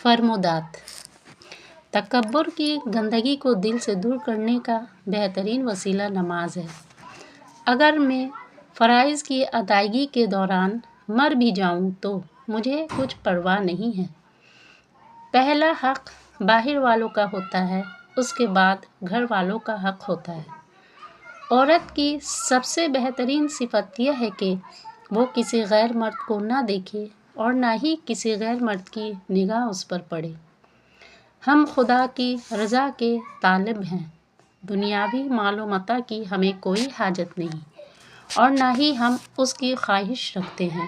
فرمودات۔ تکبر کی گندگی کو دل سے دور کرنے کا بہترین وسیلہ نماز ہے۔ اگر میں فرائض کی ادائیگی کے دوران مر بھی جاؤں تو مجھے کچھ پرواہ نہیں ہے۔ پہلا حق باہر والوں کا ہوتا ہے، اس کے بعد گھر والوں کا حق ہوتا ہے۔ عورت کی سب سے بہترین صفت یہ ہے کہ وہ کسی غیر مرد کو نہ دیکھے اور نہ ہی کسی غیر مرد کی نگاہ اس پر پڑے۔ ہم خدا کی رضا کے طالب ہیں۔ دنیاوی مال و متاع کی ہمیں کوئی حاجت نہیں اور نہ ہی ہم اس کی خواہش رکھتے ہیں۔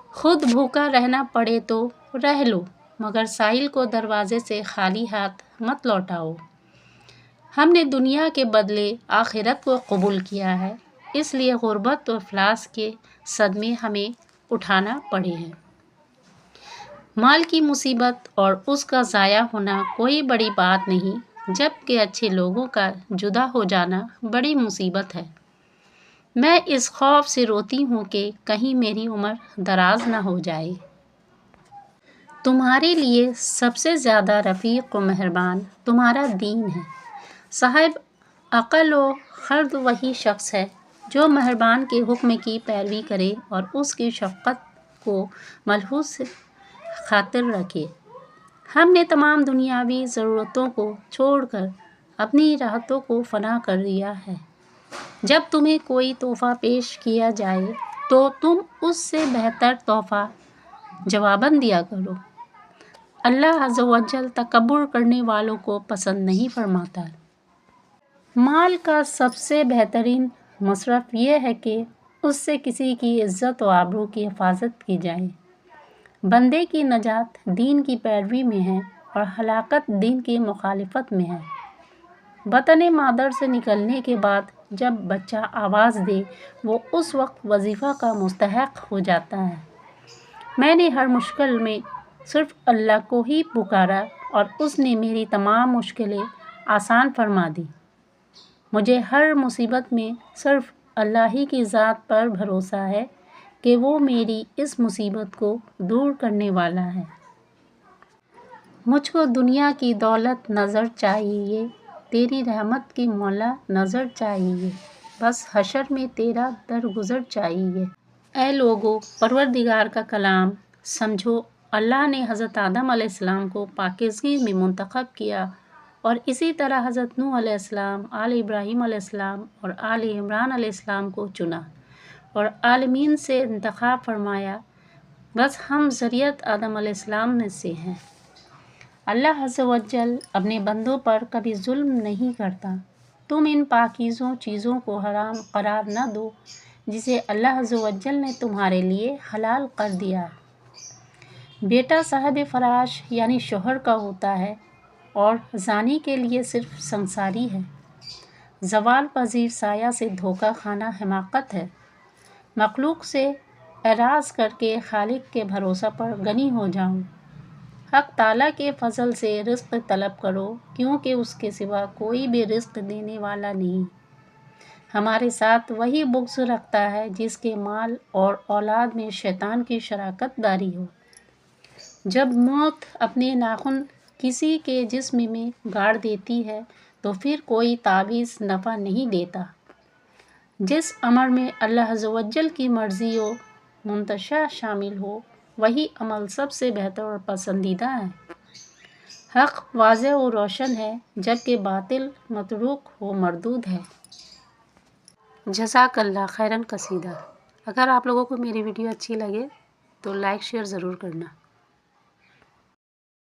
خود بھوکا رہنا پڑے تو رہ لو، مگر سائل کو دروازے سے خالی ہاتھ مت لوٹاؤ۔ ہم نے دنیا کے بدلے آخرت کو قبول کیا ہے، اس لیے غربت و افلاس کے صدمے ہمیں اٹھانا پڑے ہیں۔ مال کی مصیبت اور اس کا ضائع ہونا کوئی بڑی بات نہیں، جبکہ اچھے لوگوں کا جدا ہو جانا بڑی مصیبت ہے۔ میں اس خوف سے روتی ہوں کہ کہیں میری عمر دراز نہ ہو جائے۔ تمہارے لیے سب سے زیادہ رفیق و مہربان تمہارا دین ہے۔ صاحب عقل و خرد وہی شخص ہے جو مہربان کے حکم کی پیروی کرے اور اس کی شفقت کو ملحوظ خاطر رکھے۔ ہم نے تمام دنیاوی ضرورتوں کو چھوڑ کر اپنی راحتوں کو فنا کر دیا ہے۔ جب تمہیں کوئی تحفہ پیش کیا جائے تو تم اس سے بہتر تحفہ جواباً دیا کرو۔ اللہ عز و جل تکبر کرنے والوں کو پسند نہیں فرماتا۔ مال کا سب سے بہترین مصرف یہ ہے کہ اس سے کسی کی عزت و آبرو کی حفاظت کی جائے۔ بندے کی نجات دین کی پیروی میں ہے اور ہلاکت دین کی مخالفت میں ہے۔ بطن مادر سے نکلنے کے بعد جب بچہ آواز دے وہ اس وقت وظیفہ کا مستحق ہو جاتا ہے۔ میں نے ہر مشکل میں صرف اللہ کو ہی پکارا اور اس نے میری تمام مشکلیں آسان فرما دیں۔ مجھے ہر مصیبت میں صرف اللہ ہی کی ذات پر بھروسہ ہے کہ وہ میری اس مصیبت کو دور کرنے والا ہے۔ مجھ کو دنیا کی دولت نظر چاہیے، تیری رحمت کی مولا نظر چاہیے، بس حشر میں تیرا درگزر چاہیے۔ اے لوگو، پروردگار کا کلام سمجھو۔ اللہ نے حضرت آدم علیہ السلام کو پاکیزگی میں منتخب کیا اور اسی طرح حضرت نوح علیہ السلام، آل ابراہیم علیہ السلام اور آل عمران علیہ السلام کو چنا اور عالمین سے انتخاب فرمایا، بس ہم ذریت آدم علیہ السلام میں سے ہیں۔ اللہ عز و جل اپنے بندوں پر کبھی ظلم نہیں کرتا۔ تم ان پاکیزہ چیزوں کو حرام قرار نہ دو جسے اللہ عز و جل نے تمہارے لیے حلال کر دیا۔ بیٹا صاحب فراش یعنی شوہر کا ہوتا ہے اور زانی کے لیے صرف سنگساری ہے۔ زوال پذیر سایہ سے دھوکہ کھانا حماقت ہے۔ مخلوق سے اعراض کر کے خالق کے بھروسہ پر غنی ہو جاؤ۔ حق تعالیٰ کے فضل سے رزق طلب کرو کیونکہ اس کے سوا کوئی بھی رزق دینے والا نہیں۔ ہمارے ساتھ وہی بغض رکھتا ہے جس کے مال اور اولاد میں شیطان کی شراکت داری ہو۔ جب موت اپنے ناخن کسی کے جسم میں گاڑ دیتی ہے تو پھر کوئی تعویذ نفع نہیں دیتا۔ جس امر میں اللہ عز و جل کی مرضی و منتشا شامل ہو وہی عمل سب سے بہتر اور پسندیدہ ہے۔ حق واضح و روشن ہے جبکہ باطل متروک و مردود ہے۔ جزاک اللہ خیراً کثیرا۔ اگر آپ لوگوں کو میری ویڈیو اچھی لگے تو لائک شیئر ضرور کرنا۔